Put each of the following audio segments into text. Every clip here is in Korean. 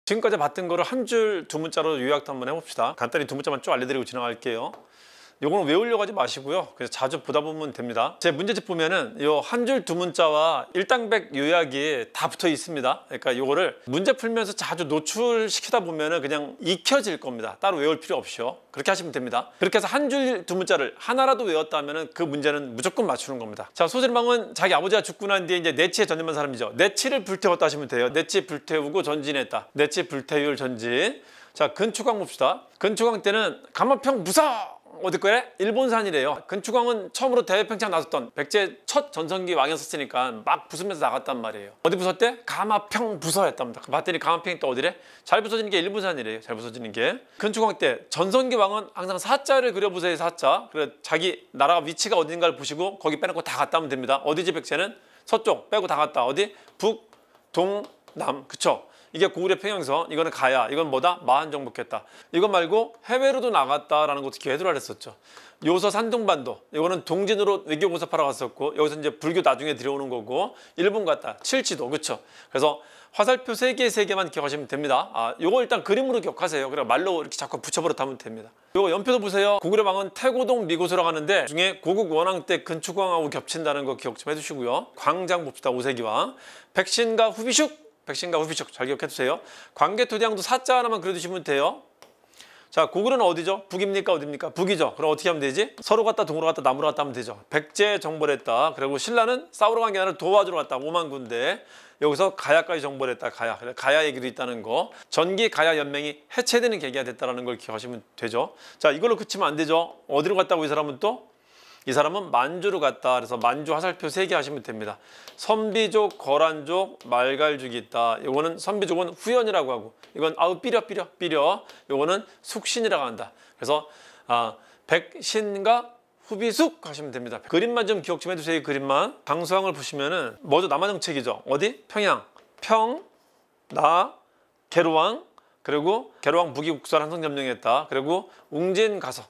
지금까지 봤던 거를 한 줄 두 문자로 요약도 한번 해봅시다. 간단히 두 문자만 쭉 알려드리고 지나갈게요. 요거는 외우려고 하지 마시고요. 그래서 자주 보다 보면 됩니다. 제 문제집 보면은 요 한 줄 두 문자와 일당백 요약이 다 붙어 있습니다. 그러니까 요거를 문제 풀면서 자주 노출시키다 보면은 그냥 익혀질 겁니다. 따로 외울 필요 없이요. 그렇게 하시면 됩니다. 그렇게 해서 한 줄 두 문자를 하나라도 외웠다면은 그 문제는 무조건 맞추는 겁니다. 자, 소설방은 자기 아버지가 죽고 난 뒤에 이제 내치에 전념한 사람이죠. 내치를 불태웠다 하시면 돼요. 내치 불태우고 전진했다. 내치 불태율 전진. 자, 근초강 봅시다. 근초강 때는 감화평 무서! 어디 거래? 일본산이래요. 근초강은 처음으로 대외팽창 나섰던 백제 첫 전성기 왕이었으니까 막 부수면서 나갔단 말이에요. 어디 부쉈대? 감화평 부서였답니다. 봤더니 감화평이 또 어디래? 잘 부서지는 게 일본산이래요. 잘 부서지는 게. 근초강 때 전성기 왕은 항상 사자를 그려보세요. 사자. 그래 자기 나라가 위치가 어딘가를 보시고 거기 빼놓고 다 갔다 하면 됩니다. 어디지 백제는? 서쪽 빼고 다 갔다. 어디? 북, 동, 남. 그쵸? 이게 고구려 평양선, 이거는 가야, 이건 뭐다? 마한 정복했다. 이거 말고 해외로도 나갔다라는 것도 기회도를 했었죠. 요서 산둥반도, 이거는 동진으로 외교 공습하러 갔었고, 여기서 이제 불교 나중에 들여오는 거고, 일본 갔다, 칠지도, 그쵸? 그래서 화살표 3개만 기억하시면 됩니다. 요거 일단 그림으로 기억하세요. 그래 말로 이렇게 자꾸 붙여버릇 하면 됩니다. 요거 연표도 보세요. 고구려 왕은 태고동 미고수라고 하는데 중에 고국 원왕 때 근초광하고 겹친다는 거 기억 좀 해주시고요. 광장 봅시다. 오세기왕. 백신과 후비숙. 백신과 후비숙 잘 기억해두세요. 광개토대왕도 사자 하나만 그려두시면 돼요. 자, 고구려는 어디죠? 북입니까? 어디입니까? 북이죠. 그럼 어떻게 하면 되지? 서로 갔다 동으로 갔다 남으로 갔다 하면 되죠. 백제 정벌 했다. 그리고 신라는 싸우러 간 게 아니라 도와주러 갔다. 5만 군대. 여기서 가야까지 정벌 했다. 가야. 가야 얘기도 있다는 거. 전기 가야 연맹이 해체되는 계기가 됐다는 걸 기억하시면 되죠. 자, 이걸로 그치면 안 되죠. 어디로 갔다고 이 사람은 또? 이 사람은 만주로 갔다. 그래서 만주 화살표 3개 하시면 됩니다. 선비족, 거란족, 말갈족이 있다. 이거는 선비족은 후연이라고 하고 이건 아우 삐려. 이거는 숙신이라고 한다. 그래서 백신과 후비숙 하시면 됩니다. 그림만 좀 기억 좀 해주세요. 그림만. 강수항을 보시면은 먼저 남한정책이죠. 어디? 평양. 개로왕. 그리고 개로왕 북이국설 한성점령했다. 그리고 웅진 가서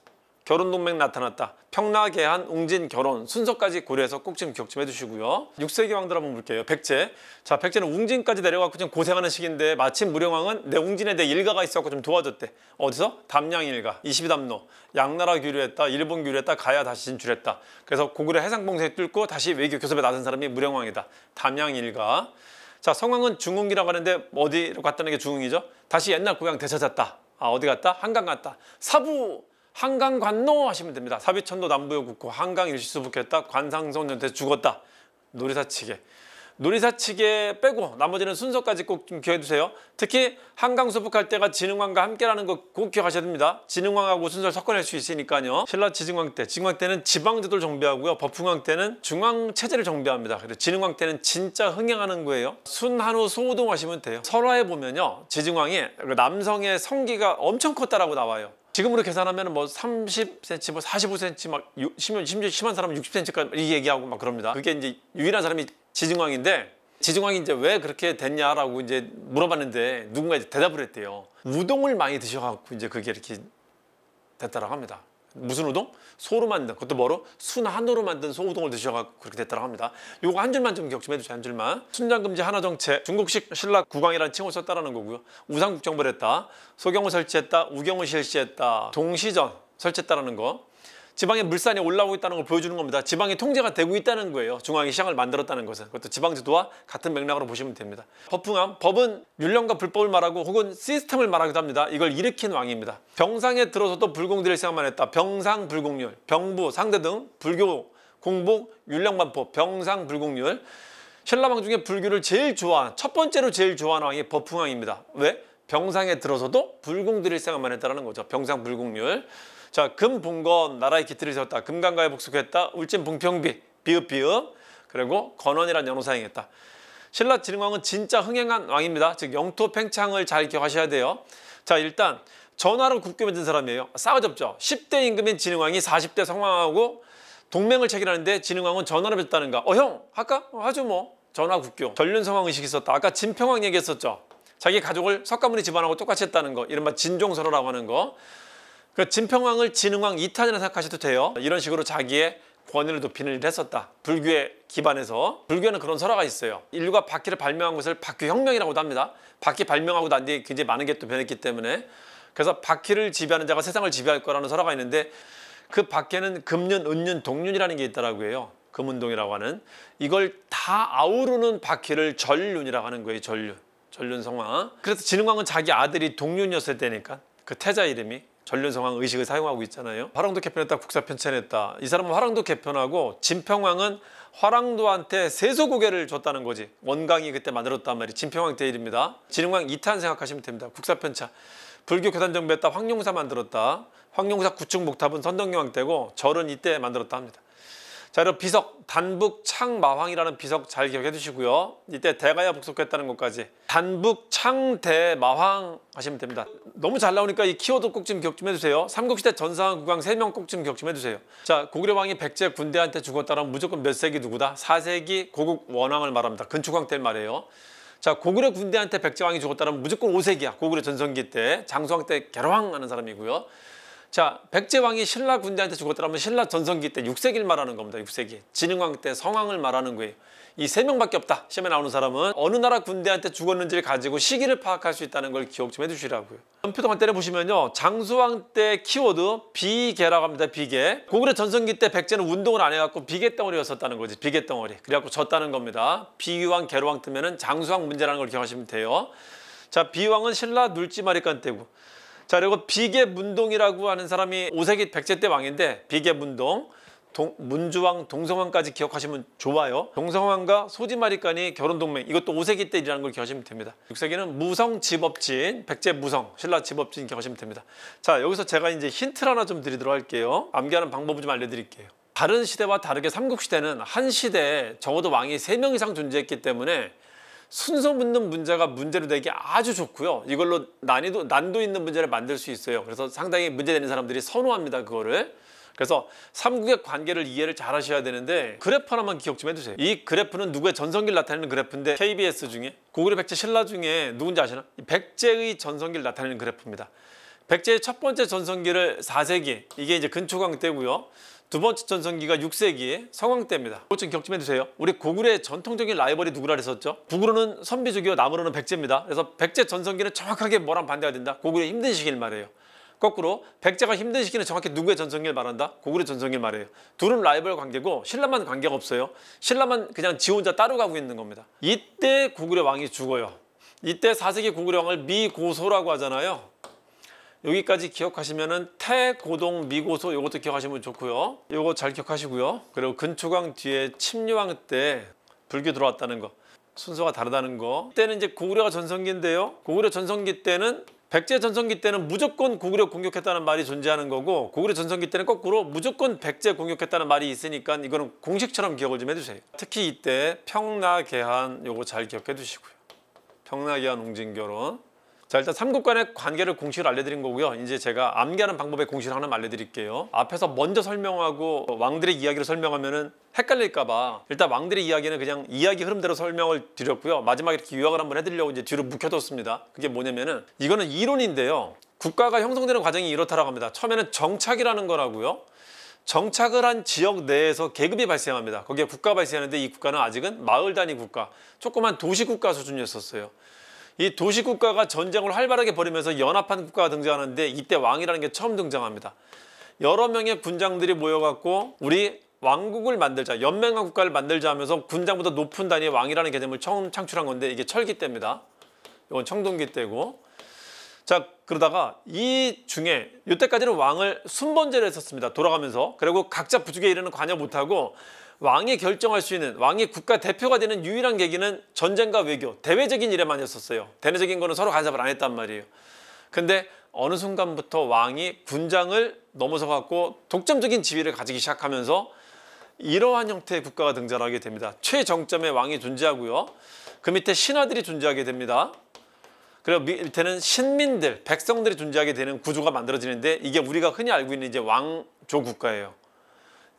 결혼동맹 나타났다. 평나개한 웅진 결혼 순서까지 고려해서 꼭 좀 기억 좀 해주시고요. 6세기 왕들 한번 볼게요. 백제. 자, 백제는 웅진까지 내려가고 좀 고생하는 시기인데 마침 무령왕은 내 웅진에 대 일가가 있었고 좀 도와줬대. 어디서? 담양일가, 22담로, 양나라 교류했다, 일본 교류했다, 가야 다시 진출했다. 그래서 고구려 해상봉쇄 뚫고 다시 외교 교섭에 나선 사람이 무령왕이다. 담양일가. 자, 성왕은 중흥이라고 하는데 어디로 갔다는 게 중흥이죠? 다시 옛날 고향 되찾았다. 어디 갔다? 한강 갔다. 사부 한강 관노 하시면 됩니다. 사비천도 남부여 국고 한강 일시수복했다. 관상성 연태 죽었다. 놀이사치계. 놀이사치계 빼고 나머지는 순서까지 꼭 좀 기억해 두세요. 특히 한강 수복할 때가 진흥왕과 함께라는 거 꼭 기억하셔야 됩니다. 진흥왕하고 순서를 섞어낼 수 있으니까요. 신라 지증왕 때, 지증왕 때는 지방제도를 정비하고요. 법흥왕 때는 중앙체제를 정비합니다. 그리고 진흥왕 때는 진짜 흥행하는 거예요. 순한우 소우동 하시면 돼요. 설화에 보면요. 지증왕이 남성의 성기가 엄청 컸다라고 나와요. 지금으로 계산하면 뭐 30cm, 뭐 45cm, 막 심지어 심한 사람은 60cm까지 이 얘기하고 막 그럽니다. 그게 이제 유일한 사람이 지증왕인데 지증왕이 이제 왜 그렇게 됐냐라고 이제 물어봤는데 누군가 이제 대답을 했대요. 우동을 많이 드셔갖고 이제 그게 이렇게 됐다라고 합니다. 무슨 우동? 소로 만든, 그것도 뭐로? 순한우로 만든 소우동을 드셔갖고 그렇게 됐다고 합니다. 요거 한 줄만 좀 기억 좀 해주세요. 한 줄만. 순장금지 하나정책, 중국식 신라 국왕이라는 칭호를 썼다라는 거고요. 우상국 정벌 했다. 소경을 설치했다. 우경을 실시했다. 동시전 설치했다라는 거. 지방의 물산이 올라오고 있다는 걸 보여주는 겁니다. 지방이 통제가 되고 있다는 거예요. 중앙이 시장을 만들었다는 것은. 그것도 지방제도와 같은 맥락으로 보시면 됩니다. 법흥왕, 법은 율령과 불법을 말하고 혹은 시스템을 말하기도 합니다. 이걸 일으킨 왕입니다. 병상에 들어서도 불공들일 생각만 했다. 병상불공률, 병부, 상대 등 불교, 공복, 율령반법, 병상불공률. 신라왕 중에 불교를 제일 좋아하는, 첫 번째로 제일 좋아하는 왕이 법흥왕입니다. 왜? 병상에 들어서도 불공들일 생각만 했다는 거죠. 병상불공률. 자, 금봉건 나라의 기틀을 세웠다. 금강가에 복속했다. 울진봉평비 비읍비읍. 그리고 건원이라는 연호 사용했다. 신라 진흥왕은 진짜 흥행한 왕입니다. 즉 영토 팽창을 잘 기억하셔야 돼요. 자, 일단 전하로 국교 맺은 사람이에요. 싸워졌죠. 10대 임금인 진흥왕이 40대 성왕하고 동맹을 체결하는데 진흥왕은 전하를 맺었다는가. 형 할까? 하죠 뭐. 전하 국교. 전륜성왕 의식이 있었다. 아까 진평왕 얘기했었죠. 자기 가족을 석가모니 집안하고 똑같이 했다는 거. 이른바 진종서로라고 하는 거. 그 진평왕을 진흥왕 2탄이라 생각하셔도 돼요. 이런 식으로 자기의 권위를 높이는 일을 했었다. 불교에 기반해서. 불교는 그런 설화가 있어요. 인류가 바퀴를 발명한 것을 바퀴혁명이라고도 합니다. 바퀴 발명하고 난 뒤에 굉장히 많은 게 또 변했기 때문에. 그래서 바퀴를 지배하는 자가 세상을 지배할 거라는 설화가 있는데 그 밖에는 금륜, 은륜, 동륜이라는 게 있더라고요. 해요. 금운동이라고 하는. 이걸 다 아우르는 바퀴를 전륜이라고 하는 거예요. 전륜. 전륜성왕. 그래서 진흥왕은 자기 아들이 동륜이었을 때니까 그 태자 이름이 전륜성왕 의식을 사용하고 있잖아요. 화랑도 개편했다, 국사 편찬했다. 이 사람은 화랑도 개편하고 진평왕은 화랑도한테 세소고개를 줬다는 거지. 원광이 그때 만들었단 말이 진평왕 때 일입니다. 진흥왕 2탄 생각하시면 됩니다. 국사 편찬. 불교 교단 정비했다, 황룡사 만들었다. 황룡사 구축 목탑은 선덕여왕 때고 절은 이때 만들었다 합니다. 자, 그리고 비석, 단북, 창, 마황이라는 비석 잘 기억해 두시고요. 이때 대가야 복속했다는 것까지. 단북, 창, 대, 마황 하시면 됩니다. 너무 잘 나오니까 이 키워드 꼭 좀 기억 좀 해주세요. 삼국시대 전사왕 국왕 3명 꼭 좀 기억 좀 해주세요. 자, 고구려 왕이 백제 군대한테 죽었다면 무조건 몇 세기 누구다? 4세기 고국 원왕을 말합니다. 근축왕 때 말이에요. 자, 고구려 군대한테 백제 왕이 죽었다면 무조건 5세기야. 고구려 전성기 때 장수왕 때 계로왕 하는 사람이고요. 자, 백제 왕이 신라 군대한테 죽었다면 신라 전성기 때 6세기를 말하는 겁니다. 6세기. 진흥왕 때 성왕을 말하는 거예요. 이 3명밖에 없다. 시험에 나오는 사람은 어느 나라 군대한테 죽었는지를 가지고 시기를 파악할 수 있다는 걸 기억 좀 해주시라고요. 연표동안 때려보시면요. 장수왕 때 키워드 비계라고 합니다. 비계. 고구려 전성기 때 백제는 운동을 안 해갖고 비계덩어리였었다는 거지. 비계덩어리. 그래갖고 졌다는 겁니다. 비위왕, 계로왕 뜨면은 장수왕 문제라는 걸 기억하시면 돼요. 자, 비왕은 신라 눌지마리간 때고. 자, 그리고 비계문동이라고 하는 사람이 5세기 백제 때 왕인데 비계문동, 문주왕, 동성왕까지 기억하시면 좋아요. 동성왕과 소지마리간이 결혼동맹, 이것도 5세기 때 일이라는 걸 기억하시면 됩니다. 6세기는 무성 지법진, 백제 무성, 신라 지법진 기억하시면 됩니다. 자, 여기서 제가 이제 힌트를 하나 좀 드리도록 할게요. 암기하는 방법을 좀 알려드릴게요. 다른 시대와 다르게 삼국시대는 한 시대에 적어도 왕이 3명 이상 존재했기 때문에 순서 묻는 문제가 문제로 되기 아주 좋고요. 이걸로 난도 있는 문제를 만들 수 있어요. 그래서 상당히 문제되는 사람들이 선호합니다. 그거를. 그래서 삼국의 관계를 이해를 잘 하셔야 되는데 그래프 하나만 기억 좀 해주세요. 이 그래프는 누구의 전성기를 나타내는 그래프인데 KBS 중에 고구려 백제 신라 중에 누군지 아시나? 백제의 전성기를 나타내는 그래프입니다. 백제의 첫 번째 전성기를 4세기, 이게 이제 근초광 때고요. 두 번째 전성기가 6세기 성왕 때입니다. 이것 좀 기억 좀 해주세요. 우리 고구려의 전통적인 라이벌이 누구라 그랬었죠? 북으로는 선비족이요, 남으로는 백제입니다. 그래서 백제 전성기는 정확하게 뭐랑 반대가 된다? 고구려의 힘든 시기를 말해요. 거꾸로 백제가 힘든 시기는 정확히 누구의 전성기를 말한다? 고구려 전성기를 말해요. 둘은 라이벌 관계고 신라만 관계가 없어요. 신라만 그냥 지 혼자 따로 가고 있는 겁니다. 이때 고구려 왕이 죽어요. 이때 4세기 고구려 왕을 미고소라고 하잖아요. 여기까지 기억하시면은 태고동 미고소 이것도 기억하시면 좋고요. 이거 잘 기억하시고요. 그리고 근초광 뒤에 침류왕 때 불교 들어왔다는 거, 순서가 다르다는 거. 이때는 이제 고구려가 전성기인데요. 고구려 전성기 때는 백제 전성기 때는 무조건 고구려 공격했다는 말이 존재하는 거고, 고구려 전성기 때는 거꾸로 무조건 백제 공격했다는 말이 있으니까 이거는 공식처럼 기억을 좀 해주세요. 특히 이때 평나개한 요거 잘 기억해 두시고요. 평나개한 웅진결혼. 자, 일단 삼국 간의 관계를 공식으로 알려드린 거고요. 이제 제가 암기하는 방법의 공식을 하나 알려드릴게요. 앞에서 먼저 설명하고 왕들의 이야기를 설명하면은 헷갈릴까봐 일단 왕들의 이야기는 그냥 이야기 흐름대로 설명을 드렸고요. 마지막에 이렇게 요약을 한번 해드리려고 이제 뒤로 묵혀뒀습니다. 그게 뭐냐면은 이거는 이론인데요. 국가가 형성되는 과정이 이렇다라고 합니다. 처음에는 정착이라는 거라고요. 정착을 한 지역 내에서 계급이 발생합니다. 거기에 국가가 발생하는데 이 국가는 아직은 마을 단위 국가, 조그만 도시국가 수준이었었어요. 이 도시국가가 전쟁을 활발하게 벌이면서 연합한 국가가 등장하는데 이때 왕이라는 게 처음 등장합니다. 여러 명의 군장들이 모여갖고 우리 왕국을 만들자, 연맹한 국가를 만들자 하면서 군장보다 높은 단위의 왕이라는 개념을 처음 창출한 건데 이게 철기 때입니다. 이건 청동기 때고. 자, 그러다가 이 중에 이때까지는 왕을 순번제를 했었습니다. 돌아가면서. 그리고 각자 부족에 이르는 관여 못하고 왕이 결정할 수 있는, 왕이 국가 대표가 되는 유일한 계기는 전쟁과 외교, 대외적인 일에만 했었어요. 대내적인 거는 서로 간섭을 안 했단 말이에요. 근데 어느 순간부터 왕이 군장을 넘어서 갖고 독점적인 지위를 가지기 시작하면서 이러한 형태의 국가가 등장하게 됩니다. 최정점에 왕이 존재하고요. 그 밑에 신하들이 존재하게 됩니다. 그리고 밑에는 신민들, 백성들이 존재하게 되는 구조가 만들어지는데 이게 우리가 흔히 알고 있는 이제 왕조 국가예요.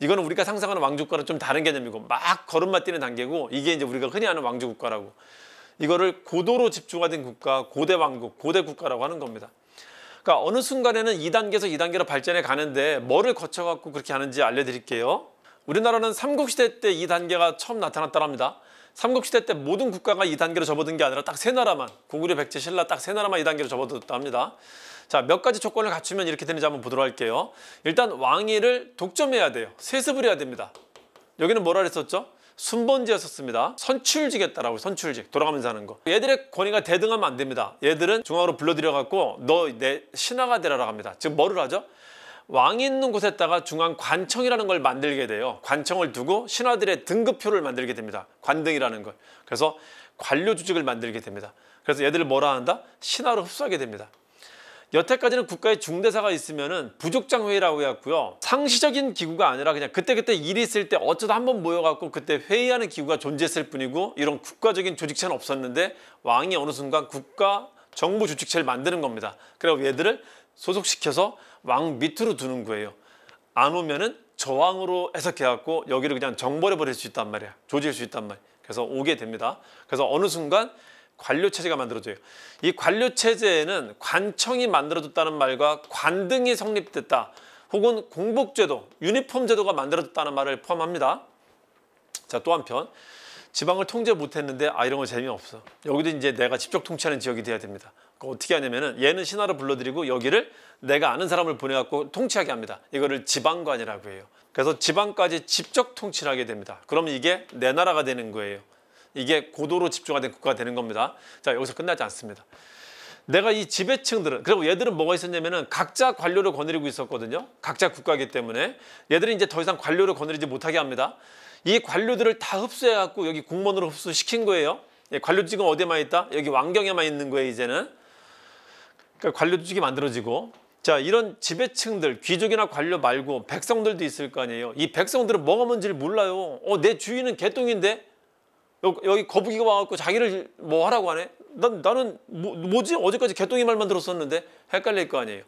이거는 우리가 상상하는 왕조국가는 좀 다른 개념이고 막 걸음마 뛰는 단계고, 이게 이제 우리가 흔히 아는 왕조국가라고. 이거를 고도로 집중화된 국가, 고대 왕국, 고대 국가라고 하는 겁니다. 그러니까 어느 순간에는 2단계에서 2단계로 발전해 가는데 뭐를 거쳐갖고 그렇게 하는지 알려드릴게요. 우리나라는 삼국시대 때 이 단계가 처음 나타났다고 합니다. 삼국시대 때 모든 국가가 이 단계로 접어든 게 아니라 딱 세 나라만, 고구려, 백제, 신라 딱 세 나라만 이 단계로 접어들었다 합니다. 자, 몇 가지 조건을 갖추면 이렇게 되는지 한번 보도록 할게요. 일단 왕위를 독점해야 돼요. 세습을 해야 됩니다. 여기는 뭐라 그랬었죠? 순번제였었습니다. 선출직했다라고, 선출직. 돌아가면서 하는 거. 얘들의 권위가 대등하면 안 됩니다. 얘들은 중앙으로 불러들여갖고 너 내 신하가 되라라고 합니다. 즉 뭐를 하죠? 왕이 있는 곳에다가 중앙 관청이라는 걸 만들게 돼요. 관청을 두고 신하들의 등급표를 만들게 됩니다. 관등이라는 걸. 그래서 관료 조직을 만들게 됩니다. 그래서 얘들을 뭐라 한다? 신하로 흡수하게 됩니다. 여태까지는 국가에 중대사가 있으면은 부족장회의라고 해갖고요. 상시적인 기구가 아니라 그냥 그때그때 일이 있을 때 어쩌다 한번 모여갖고 그때 회의하는 기구가 존재했을 뿐이고 이런 국가적인 조직체는 없었는데 왕이 어느 순간 국가 정부 조직체를 만드는 겁니다. 그리고 얘들을 소속시켜서 왕 밑으로 두는 거예요. 안 오면은 저왕으로 해석해갖고 여기를 그냥 정벌해 버릴 수 있단 말이야. 조질 수 있단 말이야. 그래서 오게 됩니다. 그래서 어느 순간 관료체제가 만들어져요. 이 관료체제에는 관청이 만들어졌다는 말과 관등이 성립됐다. 혹은 공복제도, 유니폼제도가 만들어졌다는 말을 포함합니다. 자, 또 한편 지방을 통제 못했는데 이런 거 재미없어. 여기도 이제 내가 직접 통치하는 지역이 돼야 됩니다. 어떻게 하냐면은 얘는 신하로 불러들이고 여기를 내가 아는 사람을 보내갖고 통치하게 합니다. 이거를 지방관이라고 해요. 그래서 지방까지 직접 통치를 하게 됩니다. 그러면 이게 내 나라가 되는 거예요. 이게 고도로 집중화된 국가가 되는 겁니다. 자, 여기서 끝나지 않습니다. 내가 이 지배층들은, 그리고 얘들은 뭐가 있었냐면은 각자 관료를 거느리고 있었거든요. 각자 국가이기 때문에 얘들은 이제 더 이상 관료를 거느리지 못하게 합니다. 이 관료들을 다 흡수해갖고 여기 공무원으로 흡수시킨 거예요. 관료 조직은 어디에만 있다? 여기 왕경에만 있는 거예요, 이제는. 그러니까 관료 조직이 만들어지고, 자, 이런 지배층들, 귀족이나 관료 말고 백성들도 있을 거 아니에요. 이 백성들은 뭐가 뭔지를 몰라요. 내 주인은 개똥인데 여기 거북이가 와갖고 자기를 뭐 하라고 하네? 나는 뭐지? 어제까지 개똥이 말만 들었었는데 헷갈릴 거 아니에요.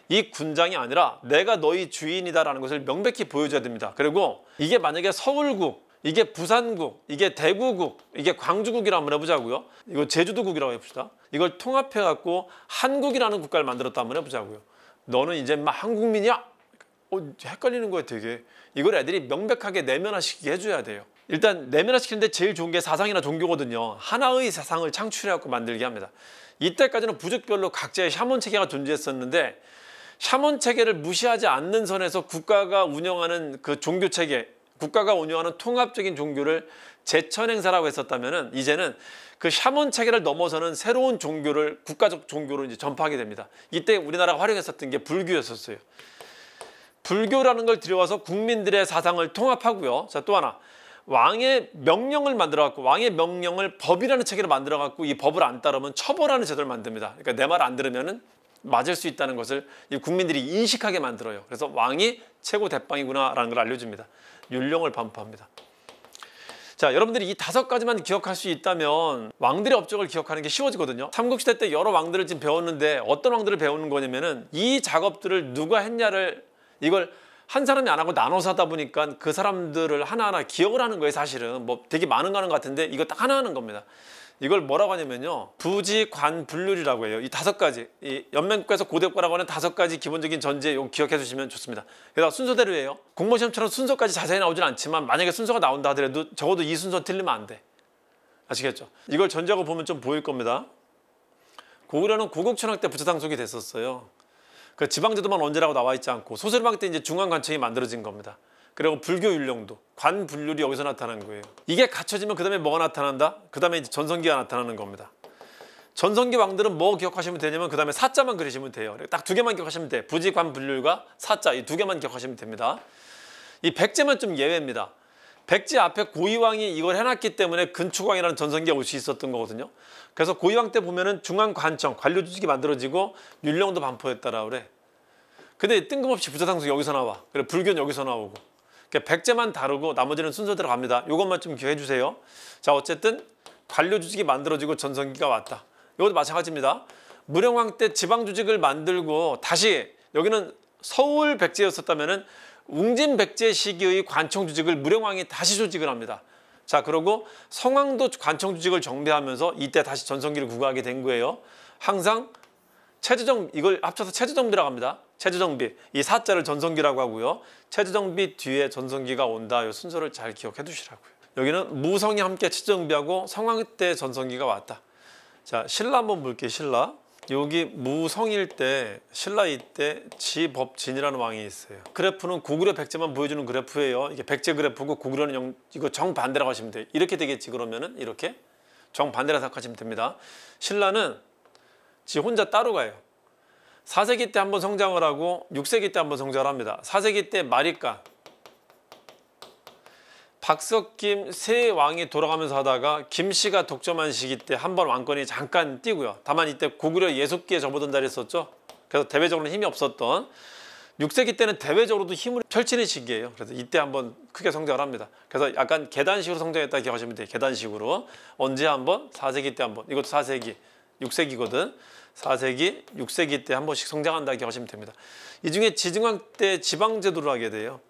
이 군장이 아니라 내가 너희 주인이다라는 것을 명백히 보여줘야 됩니다. 그리고 이게 만약에 서울국, 이게 부산국, 이게 대구국, 이게 광주국이라고 한번 해보자고요. 이거 제주도국이라고 해봅시다. 이걸 통합해갖고 한국이라는 국가를 만들었다 한번 해보자고요. 너는 이제 막 한국민이야? 헷갈리는 거예요, 되게. 이걸 애들이 명백하게 내면화시키게 해줘야 돼요. 일단 내면화시키는데 제일 좋은 게 사상이나 종교거든요. 하나의 사상을 창출해갖고 만들게 합니다. 이때까지는 부족별로 각자의 샤먼 체계가 존재했었는데 샤먼 체계를 무시하지 않는 선에서 국가가 운영하는 그 종교 체계, 국가가 운영하는 통합적인 종교를 제천행사라고 했었다면은 이제는 그 샤먼 체계를 넘어서는 새로운 종교를 국가적 종교로 이제 전파하게 됩니다. 이때 우리나라가 활용했었던 게 불교였었어요. 불교라는 걸 들여와서 국민들의 사상을 통합하고요. 자, 또 하나. 왕의 명령을 만들어갖고 왕의 명령을 법이라는 체계를 만들어갖고 이 법을 안 따르면 처벌하는 제도를 만듭니다. 그러니까 내 말 안 들으면은 맞을 수 있다는 것을 이 국민들이 인식하게 만들어요. 그래서 왕이 최고 대빵이구나라는 걸 알려줍니다. 율령을 반포합니다. 자, 여러분들이 이 5가지만 기억할 수 있다면 왕들의 업적을 기억하는 게 쉬워지거든요. 삼국시대 때 여러 왕들을 지금 배웠는데 어떤 왕들을 배우는 거냐면은 이 작업들을 누가 했냐를 이걸 한 사람이 안 하고 나눠서 하다 보니까 그 사람들을 하나하나 기억을 하는 거예요. 사실은 뭐 되게 많은 거 하는 것 같은데 이거 딱 하나 하는 겁니다. 이걸 뭐라고 하냐면요, 부지, 관, 분류라고 해요. 이 5가지, 이 연맹국가에서 고대국가라고 하는 5가지 기본적인 전제 이거 기억해 주시면 좋습니다. 그래서 순서대로 해요. 공무원 시험처럼 순서까지 자세히 나오진 않지만 만약에 순서가 나온다 하더라도 적어도 이 순서 틀리면 안 돼. 아시겠죠? 이걸 전제하고 보면 좀 보일 겁니다. 고구려는 고국천황 때 부처당속이 됐었어요. 그 지방제도만 언제라고 나와 있지 않고 소설방 때 이제 중앙관청이 만들어진 겁니다. 그리고 불교 율령도 관분율이 여기서 나타난 거예요. 이게 갖춰지면 그 다음에 뭐가 나타난다? 그 다음에 이제 전성기가 나타나는 겁니다. 전성기 왕들은 뭐 기억하시면 되냐면 그 다음에 사자만 그리시면 돼요. 딱 2개만 기억하시면 돼. 부지, 관, 분율과 사자 이 2개만 기억하시면 됩니다. 이 백제만 좀 예외입니다. 백제 앞에 고이왕이 이걸 해놨기 때문에 근축왕이라는 전성기가 올 수 있었던 거거든요. 그래서 고이왕 때 보면은 중앙관청, 관료조직이 만들어지고 율령도 반포했다라고 그래. 근데 뜬금없이 부처당속 여기서 나와. 그래, 불교는 여기서 나오고. 그러니까 백제만 다르고 나머지는 순서대로 갑니다. 이것만 좀 기억해 주세요. 자, 어쨌든 관료조직이 만들어지고 전성기가 왔다. 이것도 마찬가지입니다. 무령왕 때 지방조직을 만들고 다시 여기는 서울 백제였었다면은 웅진 백제 시기의 관청조직을 무령왕이 다시 조직을 합니다. 자, 그러고 성왕도 관청조직을 정비하면서 이때 다시 전성기를 구가하게 된 거예요. 항상 체주정 이걸 합쳐서 체주정비라고 합니다. 체주정비. 이 사자를 전성기라고 하고요. 체주정비 뒤에 전성기가 온다. 이 순서를 잘 기억해 두시라고요. 여기는 무성이 함께 체주정비하고 성왕 때 전성기가 왔다. 자, 신라 한번 볼게요. 신라. 여기 무성일 때 신라이 때 지법진이라는 왕이 있어요. 그래프는 고구려 백제만 보여주는 그래프예요. 이게 백제 그래프고 고구려는 이거 정반대라고 하시면 돼요. 이렇게 되겠지. 그러면은 이렇게 정반대라 생각하시면 됩니다. 신라는 지 혼자 따로 가요. 4세기 때 한번 성장을 하고 6세기 때 한번 성장을 합니다. 4세기 때 마리간 박석김 세 왕이 돌아가면서 하다가 김씨가 독점한 시기 때 한 번 왕권이 잠깐 뛰고요. 다만 이때 고구려 예속기에 접어든 자리에 있었죠. 그래서 대외적으로는 힘이 없었던 6세기 때는 대외적으로도 힘을 펼치는 시기예요. 그래서 이때 한번 크게 성장을 합니다. 그래서 약간 계단식으로 성장했다 기억하시면 돼요. 계단식으로. 언제 한번? 4세기 때 한번. 이것도 4세기, 6세기거든. 4세기, 6세기 때 한 번씩 성장한다 기억하시면 됩니다. 이 중에 지증왕 때 지방제도를 하게 돼요.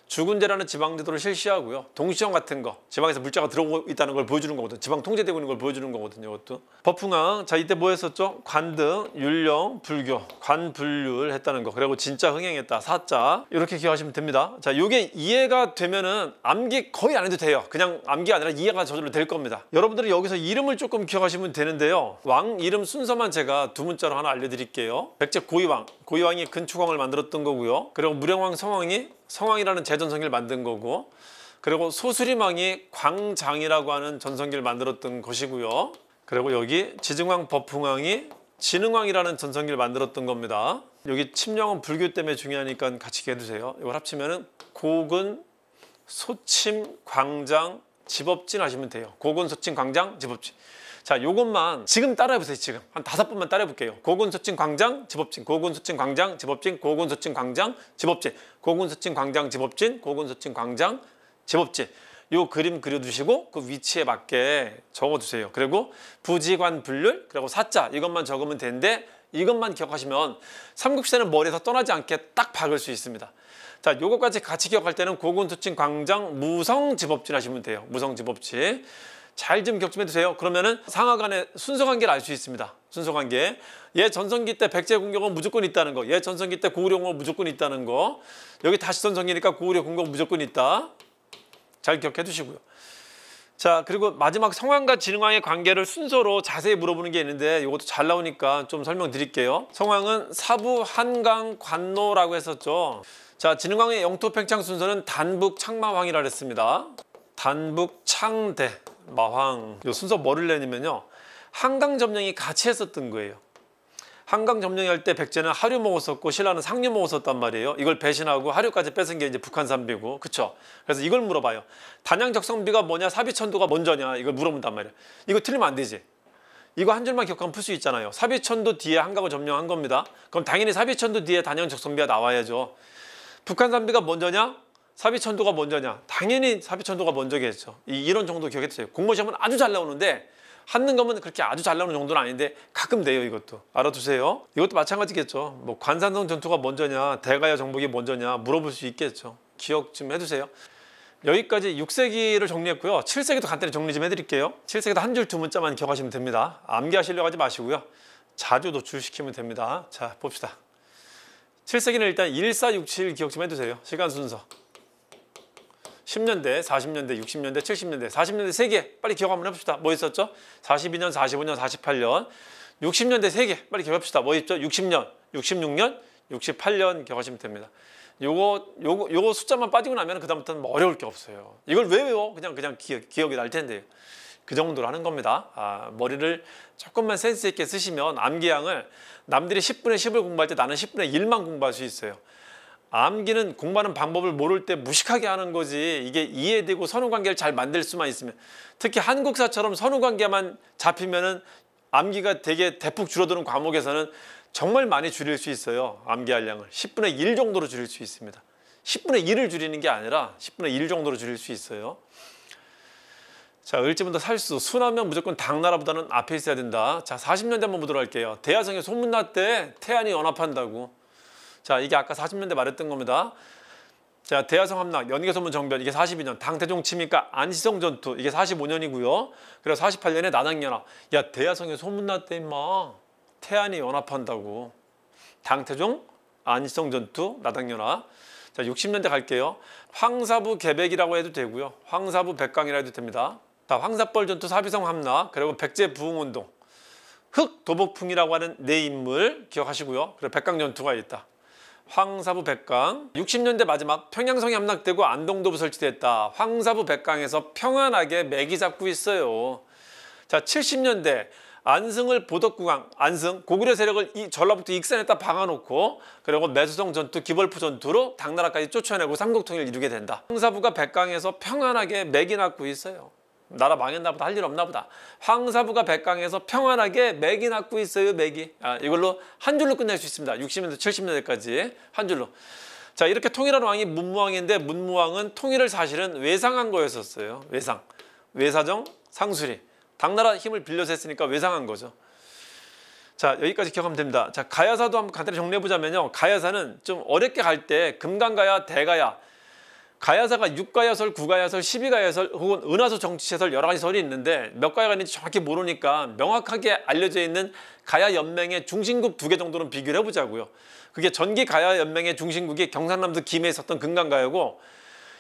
주군제라는 지방제도를 실시하고요. 동시형 같은 거, 지방에서 물자가 들어오고 있다는 걸 보여주는 거거든요. 지방 통제되고 있는 걸 보여주는 거거든요. 이것도. 법흥왕, 자 이때 뭐 했었죠? 관등, 율령, 불교, 관불률 했다는 거. 그리고 진짜 흥행했다, 사자. 이렇게 기억하시면 됩니다. 자, 이게 이해가 되면은 암기 거의 안 해도 돼요. 그냥 암기가 아니라 이해가 저절로 될 겁니다. 여러분들이 여기서 이름을 조금 기억하시면 되는데요. 왕 이름 순서만 제가 두 문자로 하나 알려드릴게요. 백제 고이왕, 고이왕이 근초광을 만들었던 거고요. 그리고 무령왕 성왕이 성왕이라는 재전성기를 만든 거고, 그리고 소수림왕이 광장이라고 하는 전성기를 만들었던 것이고요. 그리고 여기 지증왕 법흥왕이 진흥왕이라는 전성기를 만들었던 겁니다. 여기 침령은 불교 때문에 중요하니까 같이 기해두세요. 이걸 합치면은 고근, 소침, 광장, 지법진 하시면 돼요. 고근, 소침, 광장, 지법진. 자, 요것만 지금 따라해보세요. 지금 한 5번만 따라해볼게요. 고군, 소침, 광장, 지법진. 고군, 소침, 광장, 지법진. 고군, 소침, 광장, 지법진. 고군, 소침, 광장, 지법진. 고군, 소침, 광장, 지법진. 요 그림 그려두시고 그 위치에 맞게 적어두세요. 그리고 부지관 분률, 그리고 사자 이것만 적으면 되는데, 이것만 기억하시면 삼국시대는 머리에서 떠나지 않게 딱 박을 수 있습니다. 자, 요것까지 같이 기억할 때는 고군, 소침, 광장, 무성, 지법진 하시면 돼요. 무성, 지법진. 잘 좀 기억 좀 해두세요. 그러면은 상하 간의 순서 관계를 알 수 있습니다. 순서 관계. 얘 전성기 때 백제 공격은 무조건 있다는 거. 얘 전성기 때 고구려 공격 무조건 있다는 거. 여기 다시 전성기니까 고구려 공격 무조건 있다. 잘 기억해 두시고요. 자, 그리고 마지막 성왕과 진흥왕의 관계를 순서로 자세히 물어보는 게 있는데 이것도 잘 나오니까 좀 설명드릴게요. 성왕은 사부, 한강, 관노라고 했었죠. 자, 진흥왕의 영토 팽창 순서는 단북, 창마황이라 그랬습니다. 단북, 창대, 마황. 이 순서 뭐를 내냐면요, 한강 점령이 같이 했었던 거예요. 한강 점령이 할 때 백제는 하류 먹었었고 신라는 상류 먹었었단 말이에요. 이걸 배신하고 하류까지 뺏은 게 이제 북한 산비고, 그쵸? 그래서 이걸 물어봐요. 단양적성비가 뭐냐, 사비천도가 먼저냐, 이걸 물어본단 말이에요. 이거 틀리면 안 되지. 이거 한 줄만 기억하면 풀 수 있잖아요. 사비천도 뒤에 한강을 점령한 겁니다. 그럼 당연히 사비천도 뒤에 단양적성비가 나와야죠. 북한 산비가 먼저냐, 사비천도가 먼저냐? 당연히 사비천도가 먼저겠죠. 이런 정도 기억해두세요. 공모시험은 아주 잘 나오는데 한는 거면 그렇게 아주 잘 나오는 정도는 아닌데 가끔 돼요. 이것도 알아두세요. 이것도 마찬가지겠죠. 뭐 관산성 전투가 먼저냐, 대가야 정복이 먼저냐 물어볼 수 있겠죠. 기억 좀 해두세요. 여기까지 6세기를 정리했고요. 7세기도 간단히 정리 좀 해드릴게요. 7세기도 한 줄 두 문자만 기억하시면 됩니다. 암기하시려고 하지 마시고요. 자주 노출시키면 됩니다. 자, 봅시다. 7세기는 일단 1467 기억 좀 해두세요. 시간 순서. 10년대, 40년대, 60년대, 70년대, 40년대 3개 빨리 기억 한번 해봅시다. 뭐 있었죠? 42년, 45년, 48년, 60년대 3개 빨리 기억해봅시다. 뭐 있죠? 60년, 66년, 68년 기억하시면 됩니다. 요거 숫자만 빠지고 나면 그다음부터는 뭐 어려울 게 없어요. 이걸 왜 외워? 그냥 기억이 날 텐데요. 그 정도로 하는 겁니다. 머리를 조금만 센스 있게 쓰시면 암기량을, 남들이 10분의 10을 공부할 때 나는 10분의 1만 공부할 수 있어요. 암기는 공부하는 방법을 모를 때 무식하게 하는 거지, 이게 이해되고 선후관계를 잘 만들 수만 있으면, 특히 한국사처럼 선후관계만 잡히면은 암기가 되게 대폭 줄어드는 과목에서는 정말 많이 줄일 수 있어요. 암기할량을 10분의 1 정도로 줄일 수 있습니다. 10분의 1을 줄이는 게 아니라 10분의 1 정도로 줄일 수 있어요. 자, 을지문덕 살수, 수나면 무조건 당나라보다는 앞에 있어야 된다. 자, 40년대 한번 보도록 할게요. 대야성에 소문났대. 태안이 연합한다고. 자, 이게 아까 40년대 말했던 겁니다. 자, 대야성 함락, 연개소문 정변, 이게 42년. 당태종 침입과 안시성 전투, 이게 45년이고요. 그리고 48년에 나당연합. 야, 대야성에 소문났대 임마. 태안이 연합한다고. 당태종, 안시성 전투, 나당연화. 자, 60년대 갈게요. 황사부 개백이라고 해도 되고요. 황사부 백강이라 해도 됩니다. 자, 황사벌 전투, 사비성 함락, 그리고 백제 부흥운동, 흑 도복풍이라고 하는 네 인물 기억하시고요. 그리고 백강 전투가 있다. 황사부 백강. 60년대 마지막 평양성이 함락되고 안동도부 설치됐다. 황사부 백강에서 평안하게 매기 잡고 있어요. 자, 70년대 안승을 보덕구강, 안승 고구려 세력을 전라북도 익산에다 박아놓고, 그리고 매수성 전투, 기벌포 전투로 당나라까지 쫓아내고 삼국통일을 이루게 된다. 황사부가 백강에서 평안하게 매기 낳고 있어요. 나라 망했나 보다, 할 일 없나 보다. 황사부가 백강에서 평안하게 매기 낳고 있어요. 매기. 이걸로 한 줄로 끝낼 수 있습니다. 60년대 70년대까지 한 줄로. 자, 이렇게 통일한 왕이 문무왕인데, 문무왕은 통일을 사실은 외상한 거였었어요. 외상. 외사정 상수리. 당나라 힘을 빌려서 했으니까 외상한 거죠. 자, 여기까지 기억하면 됩니다. 자, 가야사도 한번 간단히 정리해보자면요. 가야사는 좀 어렵게 갈 때 금강가야, 대가야, 가야사가 6가야설, 9가야설, 12가야설 혹은 은하수 정치체설 여러 가지 설이 있는데, 몇 가야가 있는지 정확히 모르니까 명확하게 알려져 있는 가야연맹의 중심국 2개 정도는 비교를 해보자고요. 그게 전기 가야연맹의 중심국이 경상남도 김해에 있었던 금강가야고,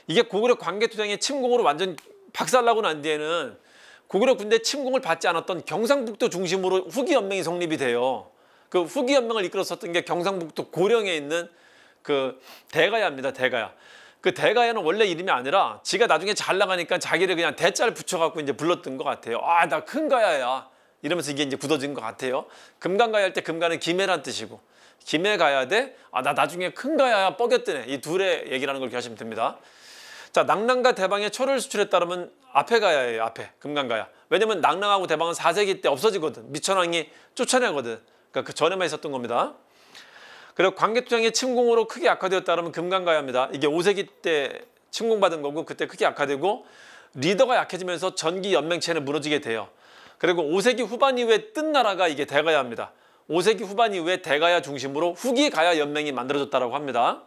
이게 고구려 광개토장의 침공으로 완전 박살나고 난 뒤에는 고구려 군대 침공을 받지 않았던 경상북도 중심으로 후기연맹이 성립이 돼요. 그 후기연맹을 이끌었었던 게 경상북도 고령에 있는 그 대가야입니다. 대가야. 그 대가야는 원래 이름이 아니라 지가 나중에 잘 나가니까 자기를 그냥 대자를 붙여갖고 이제 불렀던 것 같아요. 아, 나 큰 가야야. 이러면서 이게 이제 굳어진 것 같아요. 금강가야 할 때 금가는 김해란 뜻이고, 김해 가야 돼. 아, 나 나중에 큰 가야야 뻐겼더네. 이 둘의 얘기라는 걸 기억하시면 됩니다. 자, 낙랑과 대방에 철을 수출했다면 앞에 가야예요. 앞에 금강가야. 왜냐면 낙랑하고 대방은 4세기 때 없어지거든. 미천왕이 쫓아내거든. 그러니까 그 전에만 있었던 겁니다. 그리고 광개토장의 침공으로 크게 악화되었다면 금강가야입니다. 이게 5세기 때 침공받은 거고, 그때 크게 악화되고 리더가 약해지면서 전기 연맹체는 무너지게 돼요. 그리고 5세기 후반 이후에 뜬 나라가 이게 대가야입니다. 5세기 후반 이후에 대가야 중심으로 후기 가야 연맹이 만들어졌다고 합니다.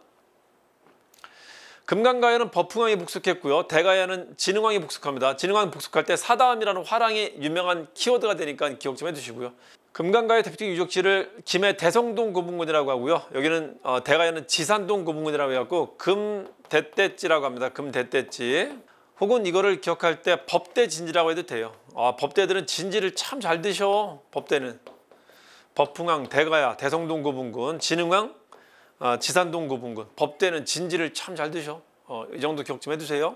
금강가야는 버풍왕이 복속했고요. 대가야는 진흥왕이 복속합니다. 진흥왕이 복속할 때 사다음이라는 화랑이 유명한 키워드가 되니까 기억 좀 해두시고요. 금강가의 대표적인 유적지를 김해 대성동 고분군이라고 하고요. 여기는 대가야는 지산동 고분군이라고 해갖고 금대떼찌라고 합니다. 금대떼찌. 혹은 이거를 기억할 때 법대진지라고 해도 돼요. 법대들은 진지를 참 잘 드셔. 법대는 버풍왕, 대가야, 대성동 고분군, 진흥왕, 지산동 고분군. 법대는 진지를 참 잘 드셔. 이 정도 기억 좀 해두세요.